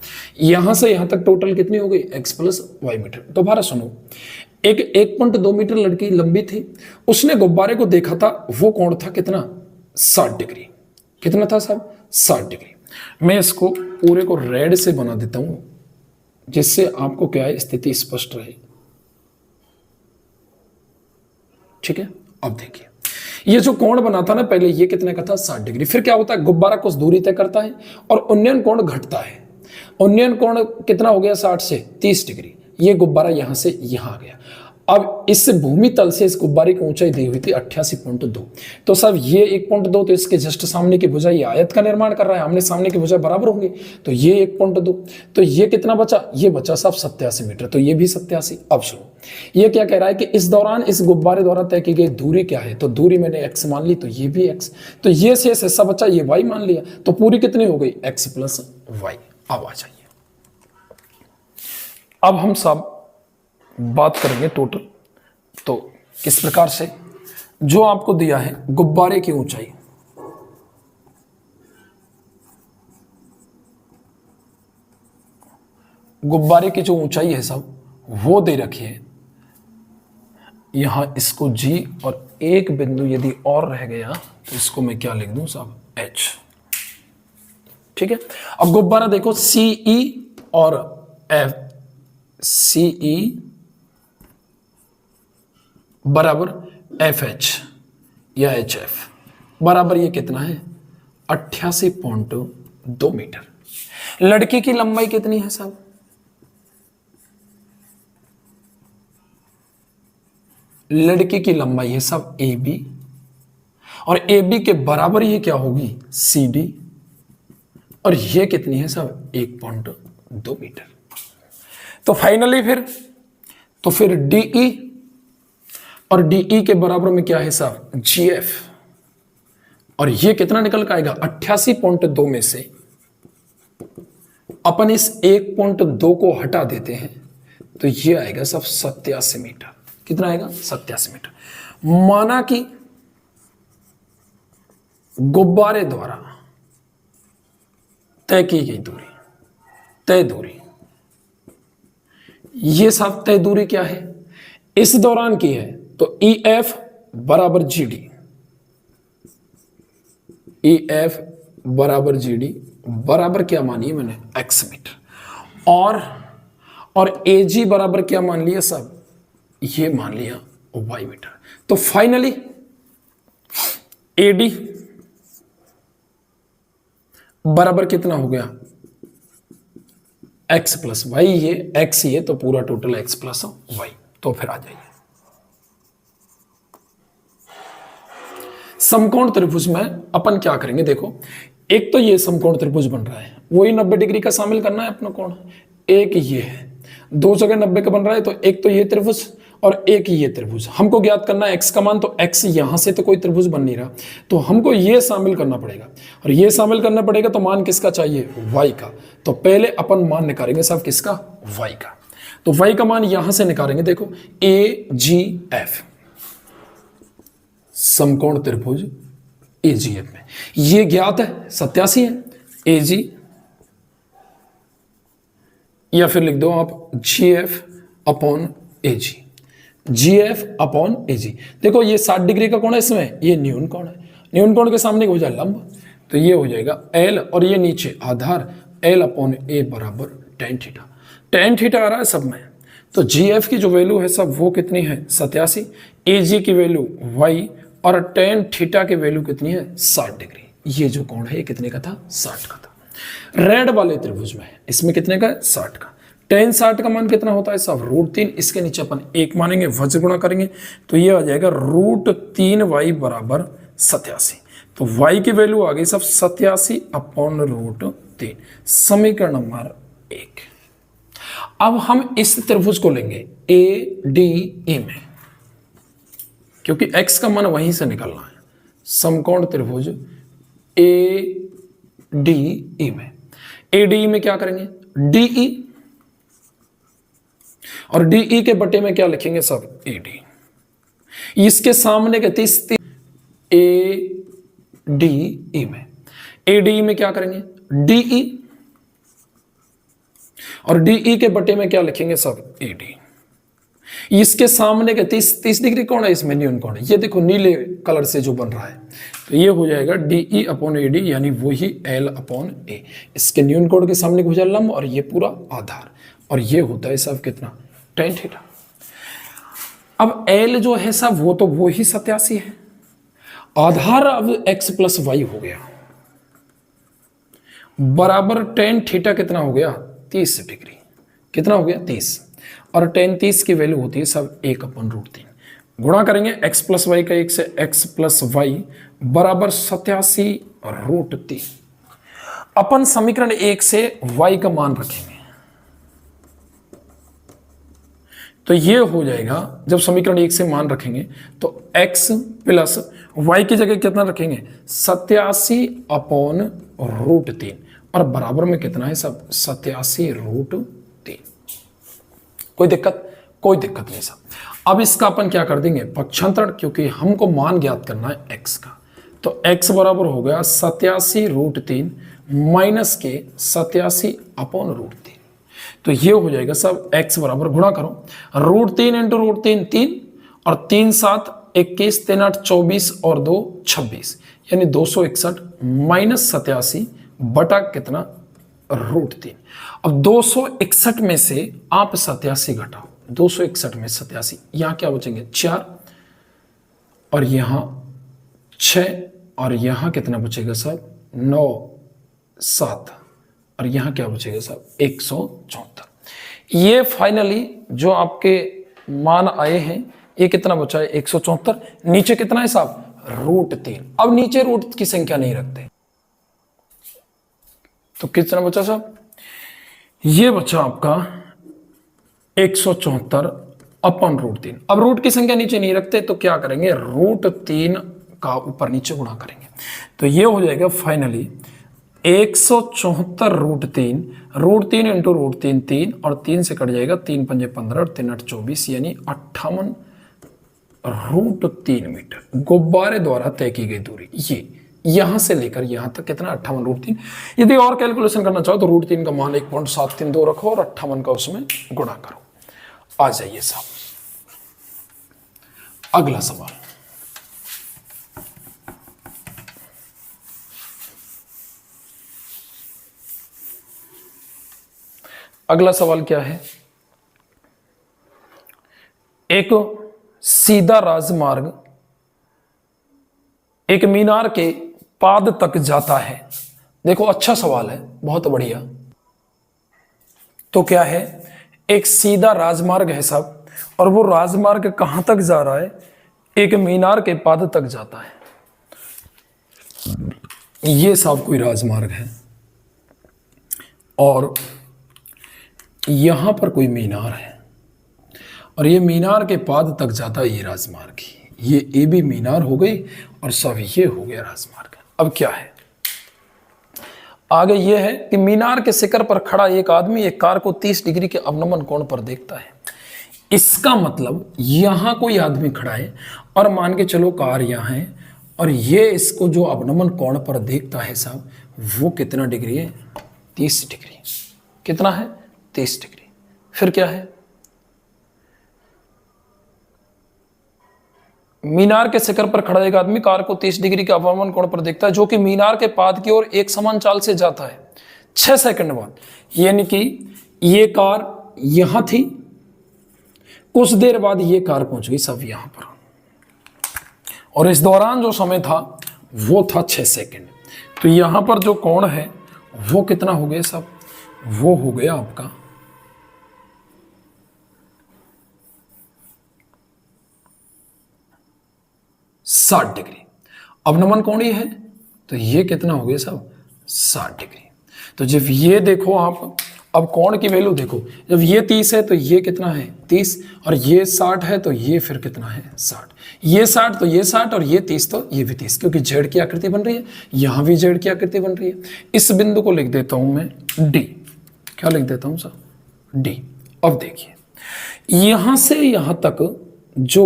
यहां से यहां तक टोटल कितनी हो गई, एक्स प्लस वाई मीटर। तो बारह सुनो, एक 1.2 मीटर लड़की लंबी थी, उसने गुब्बारे को देखा था, वो कोण था कितना, 60 डिग्री। कितना था साहब, 60 डिग्री। मैं इसको पूरे को रेड से बना देता हूं जिससे आपको क्या है, स्थिति स्पष्ट रहे। ठीक है, अब देखिए ये जो कोण बना था ना पहले, ये कितने का था, 60 डिग्री। फिर क्या होता है, गुब्बारा कुछ दूरी तय करता है और उन्नयन कोण घटता है। उन्नयन कोण कितना हो गया, 60 से 30 डिग्री। ये गुब्बारा यहां से यहां आ गया। अब इस भूमि तल से इस गुब्बारे की ऊंचाई दी हुई थी 88.2। तो साहब ये 1.2, तो इसके जस्ट सामने की भुजा, ये आयत का निर्माण कर रहा है, आमने सामने की भुजा बराबर होंगे, तो ये 1.2। तो ये कितना बचा, ये बचा साहब 87 मीटर। तो ये भी 87। अब सुनो, ये क्या कह रहा है कि इस दौरान इस गुब्बारे द्वारा तय की गई दूरी क्या है, तो दूरी मैंने x मान ली, तो ये भी x। तो ये शेष हिस्सा बचा, ये y मान लिया, तो पूरी कितनी हो गई, x प्लस वाई। अब आ जाइए, अब हम सब बात करेंगे टोटल। तो किस प्रकार से, जो आपको दिया है गुब्बारे की ऊंचाई, गुब्बारे की जो ऊंचाई है सब वो दे रखी है, यहां इसको g और एक बिंदु यदि और रह गया तो इसको मैं क्या लिख दूं साहब, h। ठीक है, अब गुब्बारा देखो CE और F, CE बराबर FH या HF बराबर ये कितना है, 88.2 मीटर। लड़की की लंबाई कितनी है साहब, लड़की की लंबाई है सब AB, और AB के बराबर ये क्या होगी, CD, और ये कितनी है सब 1.2 मीटर। तो फाइनली फिर DE, और DE के बराबर में क्या है साहब, GF, और ये कितना निकल कर आएगा, 88.2 में से अपन इस 1.2 को हटा देते हैं तो ये आएगा सब 87 मीटर। कितना आएगा, 87 मीटर। माना कि गुब्बारे द्वारा तय की गई दूरी, तय दूरी, ये सब तय दूरी क्या है, इस दौरान की है, तो EF बराबर GD, EF बराबर GD बराबर क्या मानिए मैंने, x मीटर, और AG बराबर क्या मान लिया साहब, ये मान लिया y मीटर। तो फाइनली AD बराबर कितना हो गया, x प्लस वाई, ये x ही है तो पूरा टोटल x प्लस वाई। तो फिर आ जाइए, समकोण त्रिभुज में अपन क्या करेंगे, देखो एक तो ये समकोण त्रिभुज बन रहा है, वही 90 डिग्री का शामिल करना है अपना कोण। एक ये है, दो जगह 90 का बन रहा है, तो एक तो ये त्रिभुज और एक ये त्रिभुज। हमको ज्ञात करना है x का मान, तो x यहां से तो कोई त्रिभुज बन नहीं रहा, तो हमको ये शामिल करना पड़ेगा, और ये शामिल करना पड़ेगा तो मान किसका चाहिए, y का। तो पहले अपन मान निकालेंगे साहब किसका, y का। तो y का मान यहां से निकालेंगे, देखो AGF, समकोण त्रिभुज AGF में ये ज्ञात है 87 है AG, या फिर लिख दो आप GF upon AG, GF upon AG। देखो ये 60 डिग्री का कोण है, इसमें ये न्यून कोण है, न्यून कोण के सामने हो जाए लंब, तो ये हो जाएगा L, और ये नीचे आधार L अपॉन A बराबर tan थीटा। tan थीटा आ रहा है सब में, तो जी एफ की जो वैल्यू है सब वो कितनी है 87, ए जी की वैल्यू वाई और टेन थीटा की वैल्यू कितनी है 60 डिग्री। ये जो कोण है ये कितने का था 60 का था। रेड वाले त्रिभुज में इसमें कितने का है 60 का। टेन 60 का मान कितना होता है सब √3, इसके नीचे अपन 1 मानेंगे, वज्र गुणा करेंगे तो ये आ जाएगा √3y बराबर 87। तो y की वैल्यू आ गई सब 87 अपॉन √3, समीकरण नंबर 1। अब हम इस त्रिभुज को लेंगे ADE में, क्योंकि x का मान वहीं से निकलना है। समकोण त्रिभुज ADE में, ADE में क्या करेंगे DE और DE के बटे में क्या लिखेंगे सब AD, इसके सामने के 30 ADE में, ADE में क्या करेंगे DE और DE के बटे में क्या लिखेंगे सब AD, इसके सामने के 30 डिग्री कौन है इसमें न्यून कौन है, ये देखो नीले कलर से जो बन रहा है, तो ये हो जाएगा DE अपॉन AD यानी वही L अपॉन A। इसके न्यून कोण के सामने हो जाए लंब और ये पूरा आधार, और ये होता है सब कितना tan थीटा। अब L जो है सब वो तो वो ही 87 है, आधार अब x प्लस वाई हो गया बराबर tan थीटा कितना हो गया 30 डिग्री, कितना हो गया 30, और tan 30 की वैल्यू होती है सब 1 अपॉन √3, गुणा करेंगे x प्लस वाई का 1 से x प्लस वाई बराबर 87 √3। अपन समीकरण 1 से y का मान रखेंगे तो ये हो जाएगा, जब समीकरण 1 से मान रखेंगे तो x प्लस y की जगह कितना रखेंगे 87 अपॉन √3 और बराबर में कितना है सब 87 √3। कोई दिक्कत नहीं सब। अब इसका अपन क्या कर देंगे पक्षांतरण, क्योंकि हमको मान ज्ञात करना है x का, तो x बराबर हो गया 87 √3 माइनस के 87 अपॉन √3, तो ये हो जाएगा सब x बराबर गुणा करो √3 इंटू √3 3 और 3 7 21 3 8 24 और 2 26 यानी 261 माइनस 87 बटा कितना √3। अब 261 में से आप 87 घटाओ, 261 में 87, यहां क्या बचेंगे 4 और यहां 6 और यहां कितना बचेगा सब 9 7 और यहां क्या बचेगा सब 174। ये फाइनली जो आपके मान आए हैं ये कितना बचा है 174, नीचे कितना है साहब √3। अब नीचे रूट की संख्या नहीं रखते तो कितना बचा साहब, ये बचा आपका 174 अपॉन √3। अब रूट की संख्या नीचे नहीं रखते तो क्या करेंगे √3 का ऊपर नीचे गुणा करेंगे, तो ये हो जाएगा फाइनली 174 √3 इंटू √3 3 और 3 से कट जाएगा 3 पंजे 15 और 3 8 24 यानी 58 √3 मीटर गुब्बारे द्वारा तय की गई दूरी। ये यहां से लेकर यहां तक कितना 58 √3। यदि और कैलकुलेशन करना चाहो तो √3 का मान 1.732 रखो और 58 का उसमें गुणा करो। आ जाइए साहब अगला सवाल। अगला सवाल क्या है, एक सीधा राजमार्ग एक मीनार के पाद तक जाता है। देखो अच्छा सवाल है, बहुत बढ़िया। तो क्या है, एक सीधा राजमार्ग है साहब, और वो राजमार्ग कहां तक जा रहा है, एक मीनार के पाद तक जाता है। ये साहब कोई राजमार्ग है और यहां पर कोई मीनार है और ये मीनार के पाद तक जाता है ये राजमार्ग ही। ये ए भी मीनार हो गई और सब ये हो गया राजमार्ग। अब क्या है आगे, ये है कि मीनार के शिखर पर खड़ा एक आदमी एक कार को 30 डिग्री के अवनमन कोण पर देखता है। इसका मतलब यहां कोई आदमी खड़ा है और मान के चलो कार यहां है और ये इसको जो अवनमन कोण पर देखता है साहब वो कितना डिग्री है 30 डिग्री। कितना है 30 डिग्री। फिर क्या है, मीनार के शिखर पर खड़ा एक आदमी कार को 30 डिग्री के अवनमन कोण पर देखता है जो कि मीनार के पाद की ओर एक समान चाल से जाता है 6 सेकंड बाद। यानी कि ये कार यहां थी कुछ देर बाद ये कार पहुंच गई सब यहां पर, और इस दौरान जो समय था वो था 6 सेकंड। तो यहां पर जो कोण है वो कितना हो गया सब, वो हो गया आपका 60 डिग्री। अब नमन कोण ये है तो ये कितना हो गया सब, 60 डिग्री। तो जब ये देखो आप, अब कोण की वैल्यू देखो, जब ये 30 है तो ये कितना है 30, और ये 60 है तो ये फिर कितना है 60, ये 60 तो ये 60, और ये 30 तो ये भी 30, क्योंकि जेड की आकृति बन रही है, यहां भी जेड की आकृति बन रही है। इस बिंदु को लिख देता हूं मैं डी। क्या लिख देता हूं सर, डी। अब देखिए यहां से यहां तक जो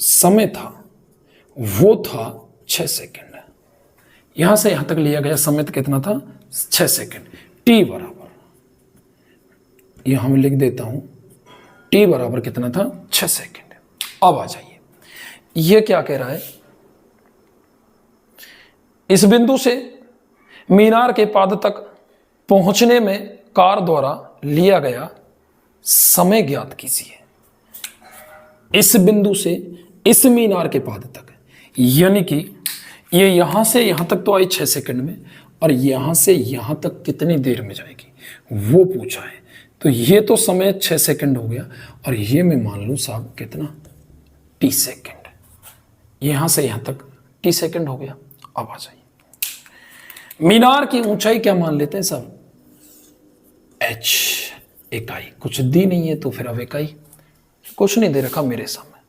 समय था वो था 6 सेकंड। यहां से यहां तक लिया गया समय कितना था, 6 सेकंड। टी बराबर, यहां मैं लिख देता हूं टी बराबर कितना था, 6 सेकंड। अब आ जाइए, ये क्या कह रहा है, इस बिंदु से मीनार के पाद तक पहुंचने में कार द्वारा लिया गया समय ज्ञात कीजिए। इस बिंदु से इस मीनार के पाद तक, यानी कि ये यहां से यहां तक तो आई 6 सेकंड में, और यहां से यहां तक कितनी देर में जाएगी वो पूछा है। तो ये तो समय 6 सेकंड हो गया, और ये मैं मान लूं साहब कितना, टी सेकंड। यहां से यहां तक टी सेकंड हो गया। अब आ जाइए, मीनार की ऊंचाई क्या मान लेते हैं साहब, एच इकाई। कुछ दी नहीं है तो फिर अब इकाई, कुछ नहीं दे रखा मेरे सामने,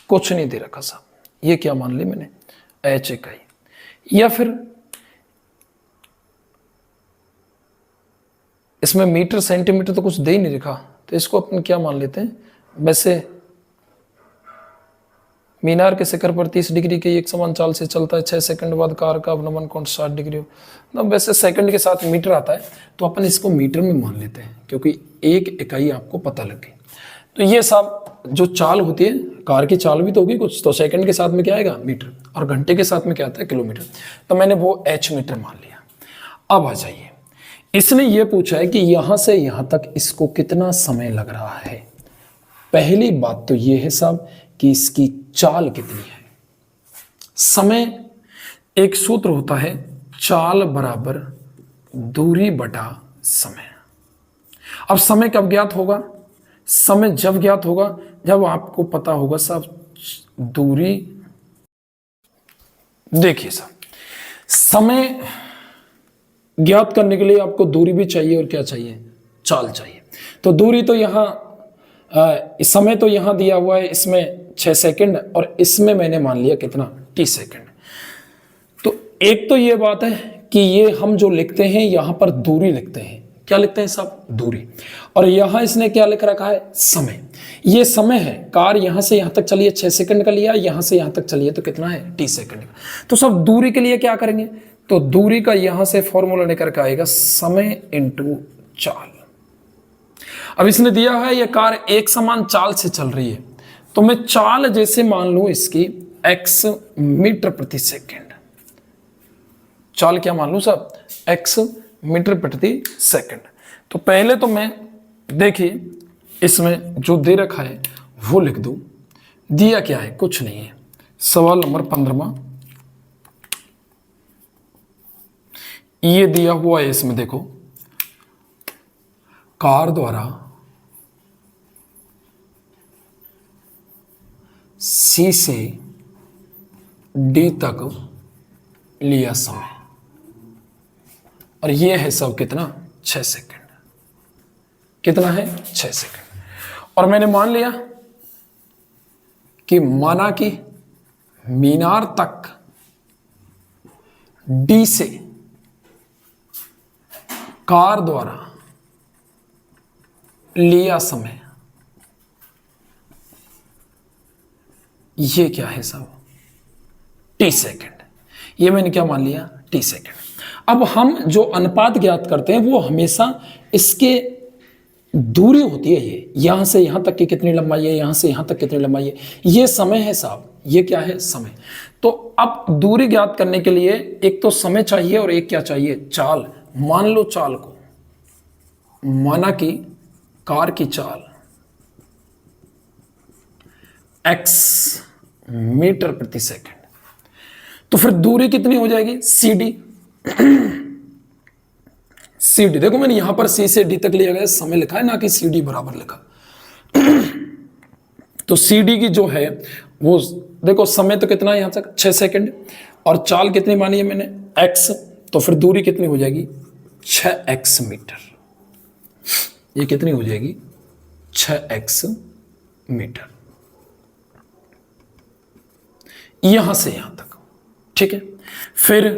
कुछ नहीं दे रखा साहब, ये क्या मान ली मैंने, एच इकाई। या फिर इसमें मीटर सेंटीमीटर तो कुछ दे ही नहीं रखा, तो इसको अपन क्या मान लेते हैं, वैसे मीनार के शिखर पर 30 डिग्री के एक समान चाल से चलता है, 6 सेकंड बाद कार का अवनमन कोण 60 डिग्री हो। तो वैसे सेकंड के साथ मीटर आता है तो अपन इसको मीटर में मान लेते हैं, क्योंकि एक इकाई आपको पता लगे। तो ये सब जो चाल होती है, कार की चाल भी तो होगी कुछ, तो सेकंड के साथ में क्या आएगा, मीटर, और घंटे के साथ में क्या आता है, किलोमीटर। तो मैंने वो एच मीटर मान लिया। अब आ जाइए, इसने ये पूछा है कि यहां से यहां तक इसको कितना समय लग रहा है। पहली बात तो ये है साहब कि इसकी चाल कितनी है। समय एक सूत्र होता है, चाल बराबर दूरी बटा समय। अब समय कब ज्ञात होगा, समय जब ज्ञात होगा जब आपको पता होगा साहब दूरी। देखिए साहब, समय ज्ञात करने के लिए आपको दूरी भी चाहिए और क्या चाहिए, चाल चाहिए। तो दूरी तो यहां, समय तो यहां दिया हुआ है, इसमें 6 सेकंड, और इसमें मैंने मान लिया कितना, टी सेकंड। तो एक तो ये बात है कि ये हम जो लिखते हैं यहां पर दूरी लिखते हैं, क्या लिखते हैं साहब, दूरी। और यहां इसने क्या लिख रखा है, समय। ये समय है, कार यहां से यहां तक चलिए 6 सेकंड का लिया, यहां से यहां तक चलिए तो कितना है, टी सेकंड का। तो सब दूरी के लिए क्या करेंगे, तो दूरी का यहां से फॉर्मूला निकल के आएगा समय इंटू चाल। अब इसने दिया है ये कार एक समान चाल से चल रही है, तो मैं चाल जैसे मान लूं इसकी x मीटर प्रति सेकंड। चाल क्या मान लूं साहब, x मीटर प्रति सेकंड। तो पहले तो मैं देखिए इसमें जो दे रखा है वो लिख दूं। दिया क्या है, कुछ नहीं है। सवाल नंबर 15 ये दिया हुआ है, इसमें देखो कार द्वारा C से D तक लिया समय, और ये है सब कितना, 6 सेकंड। कितना है, 6 सेकंड। और मैंने मान लिया कि माना कि मीनार तक D से कार द्वारा लिया समय, ये क्या है साहब, टी सेकंड। ये मैंने क्या मान लिया, टी सेकंड। अब हम जो अनुपात ज्ञात करते हैं वो हमेशा इसके दूरी होती है, ये यहां से यहां तक की कितनी लंबाई है, यहां से यहां तक कितनी लंबाई है, ये समय है साहब, ये क्या है, समय। तो अब दूरी ज्ञात करने के लिए एक तो समय चाहिए और एक क्या चाहिए, चाल। मान लो चाल को, माना कि कार की चाल एक्स मीटर प्रति सेकंड। तो फिर दूरी कितनी हो जाएगी, सी डी। सी डी देखो मैंने यहां पर सी से डी तक लिया गया समय लिखा है, ना कि सी डी बराबर लिखा। तो सी डी की जो है वो देखो समय तो कितना है यहां तक 6 सेकंड, और चाल कितनी मानी है मैंने x, तो फिर दूरी कितनी हो जाएगी 6x मीटर। ये कितनी हो जाएगी 6x मीटर, यहां से यहां तक, ठीक है। फिर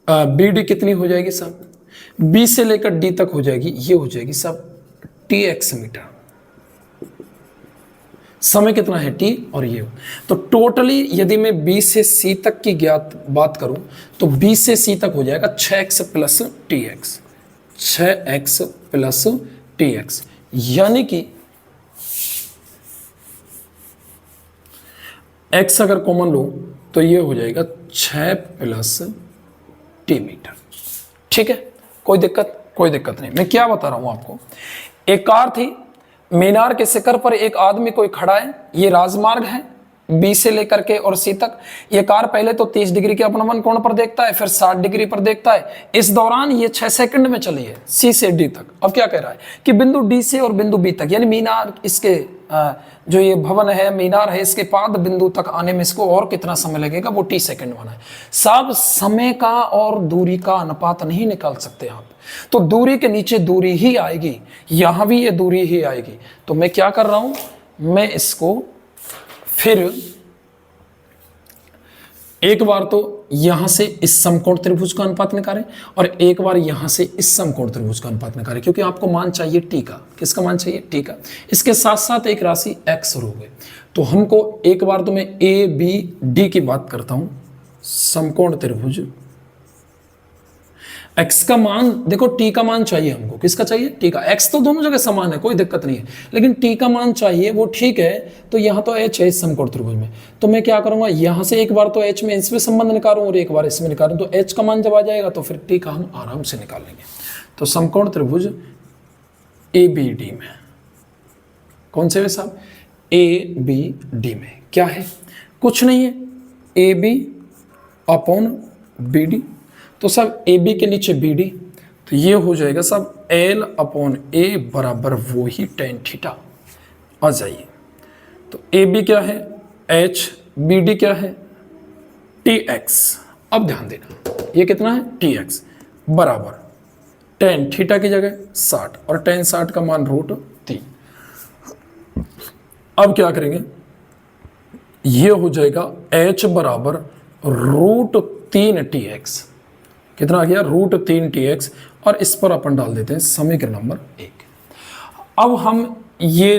बी डी कितनी हो जाएगी साहब, बी से लेकर डी तक हो जाएगी, ये हो जाएगी साहब tx मीटर। समय कितना है t, और ये तो टोटली यदि मैं b से c तक की ज्ञात बात करूं तो b से c तक हो जाएगा 6x plus tx, 6x plus tx, यानी कि x अगर कॉमन लो तो ये हो जाएगा 6 प्लस t मीटर, ठीक है। कोई दिक्कत नहीं। मैं क्या बता रहा हूं आपको, एक कार थी, मीनार के शिखर पर एक आदमी कोई खड़ा है, ये राजमार्ग है बी से लेकर के और सी तक। ये कार पहले तो 30 डिग्री के अपनमन कोण पर देखता है, फिर 60 डिग्री पर देखता है। इस दौरान ये 6 सेकंड में चली है सी से डी तक। अब क्या कह रहा है कि बिंदु डी से और बिंदु बी तक, यानी मीनार, इसके जो ये भवन है मीनार है, इसके पाद बिंदु तक आने में इसको और कितना समय लगेगा, वो टी सेकंड माना है। साहब समय का और दूरी का अनुपात नहीं निकाल सकते आप, तो दूरी के नीचे दूरी ही आएगी, यहां भी ये दूरी ही आएगी। तो मैं क्या कर रहा हूं, मैं इसको फिर एक बार तो यहां से इस समकोण त्रिभुज का अनुपात निकालें और एक बार यहां से इस समकोण त्रिभुज का अनुपात निकालें, क्योंकि आपको मान चाहिए टी का। किसका मान चाहिए, टी का। इसके साथ साथ एक राशि एक्स शुरू हो गई, तो हमको एक बार तो मैं ए बी डी की बात करता हूं, समकोण त्रिभुज। x का मान देखो, t का मान चाहिए हमको, किसका चाहिए, t का। x तो दोनों जगह समान है, कोई दिक्कत नहीं है, लेकिन t का मान चाहिए, वो ठीक है। तो यहां तो h है इस समकोण त्रिभुज में, तो मैं क्या करूंगा, यहां से एक बार तो h में इसमें संबंध निकालूं और एक बार इसमें निकालूं, तो h का मान जब आ जाएगा तो फिर t का हम आराम से निकाल लेंगे। तो समकोण त्रिभुज ABD में, कौन से साहब, ABD में क्या है, कुछ नहीं है, AB अपॉन BD। तो सब AB के नीचे BD, तो ये हो जाएगा सब L अपॉन A बराबर वो ही tan थीटा। आ जाइए, तो AB क्या है H, BD क्या है TX। अब ध्यान देना, ये कितना है TX बराबर tan थीटा की जगह 60 और tan 60 का मान √3। अब क्या करेंगे, ये हो जाएगा H बराबर √3 TX। कितना आ गया, √3 TX, और इस पर अपन डाल देते हैं समीकरण नंबर 1। अब हम ये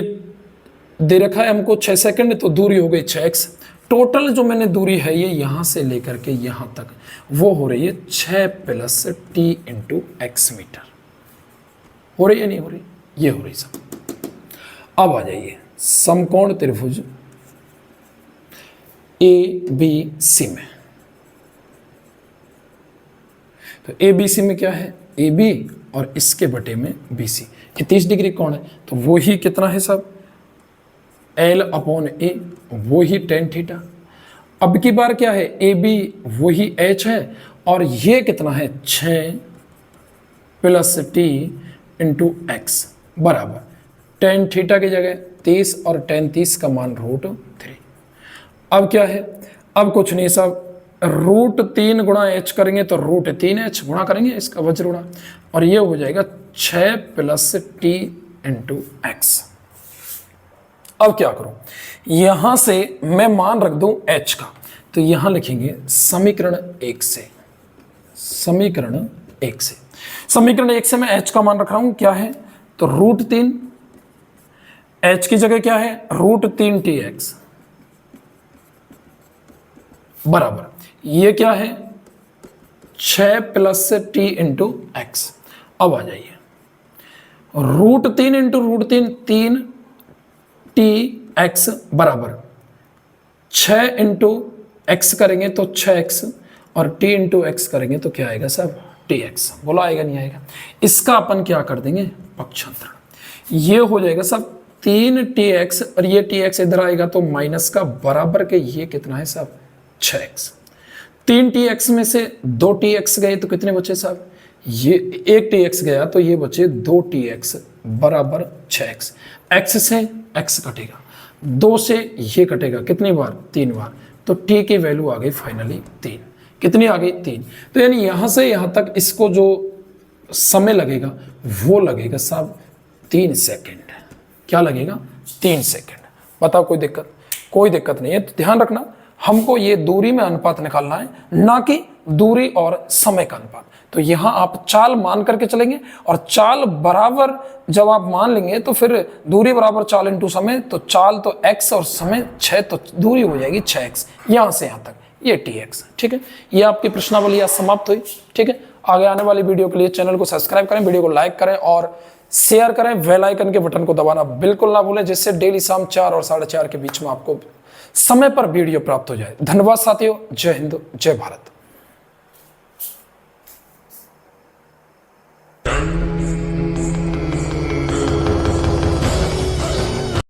दे रखा है हमको 6 सेकंड, तो दूरी हो गई 6x। टोटल जो मैंने दूरी है ये यहां से लेकर के यहां तक, वो हो रही है 6 plus t into x metre. हो रही है नहीं हो रही, ये हो रही सब। अब आ जाइए समकोण त्रिभुज ABC में, तो ABC में क्या है, AB और इसके बटे में BC। ये 30 डिग्री कौन है, तो वो ही कितना है सब L अपॉन A, वो ही tan थीटा। अब की बार क्या है, AB वो ही H है, और ये कितना है 6 प्लस t इंटू x बराबर tan थीटा की जगह 30 और tan 30 का मान √3। अब क्या है, अब कुछ नहीं साहब, √3 गुणा h करेंगे तो √3h गुणा करेंगे इसका वज्र गुणा, और ये हो जाएगा 6 प्लस t इंटू x। अब क्या करूं, यहां से मैं मान रख दूं h का, तो यहां लिखेंगे समीकरण 1 से, समीकरण 1 से, समीकरण 1 से मैं h का मान रख रहा हूं, क्या है तो √3, h की जगह क्या है √3 TX बराबर, ये क्या है 6 प्लस t इंटू x। अब आ जाइए, √3 इंटू √3 3 tx बराबर 6 इंटू x करेंगे तो 6x, और t इंटू x करेंगे तो क्या आएगा साहब tx। बोला आएगा नहीं आएगा, इसका अपन क्या कर देंगे पक्षांतरण, ये हो जाएगा सब 3tx और ये tx इधर आएगा तो माइनस का बराबर के ये कितना है साहब 6x। 3tx में से 2tx गए तो कितने बचे साहब, ये 1tx गया तो ये बचे 2tx बराबर 6x। x से x कटेगा, 2 से ये कटेगा कितनी बार, 3 बार, तो t की वैल्यू आ गई फाइनली 3। कितनी आ गई 3। तो यानी यहां से यहां तक इसको जो समय लगेगा वो लगेगा साहब 3 सेकेंड। क्या लगेगा 3 सेकेंड। बताओ कोई दिक्कत, कोई दिक्कत नहीं है। तो ध्यान रखना हमको ये दूरी में अनुपात निकालना है, ना कि दूरी और समय का अनुपात। तो यहां आप चाल मान करके चलेंगे और चाल बराबर जब आप मान लेंगे तो फिर दूरी बराबर चाल इंटू समय, तो चाल तो x और समय 6, तो दूरी हो जाएगी 6x यहां से यहां तक, ये tx। ठीक है, ये आपकी प्रश्नावली आज समाप्त हुई। ठीक है, आगे आने वाली वीडियो के लिए चैनल को सब्सक्राइब करें, वीडियो को लाइक करें और शेयर करें, बेल आइकन के बटन को दबाना बिल्कुल ना भूलें, जिससे डेली शाम 4 और 4:30 के बीच में आपको समय पर वीडियो प्राप्त हो जाए। धन्यवाद साथियों, जय हिंद, जय भारत।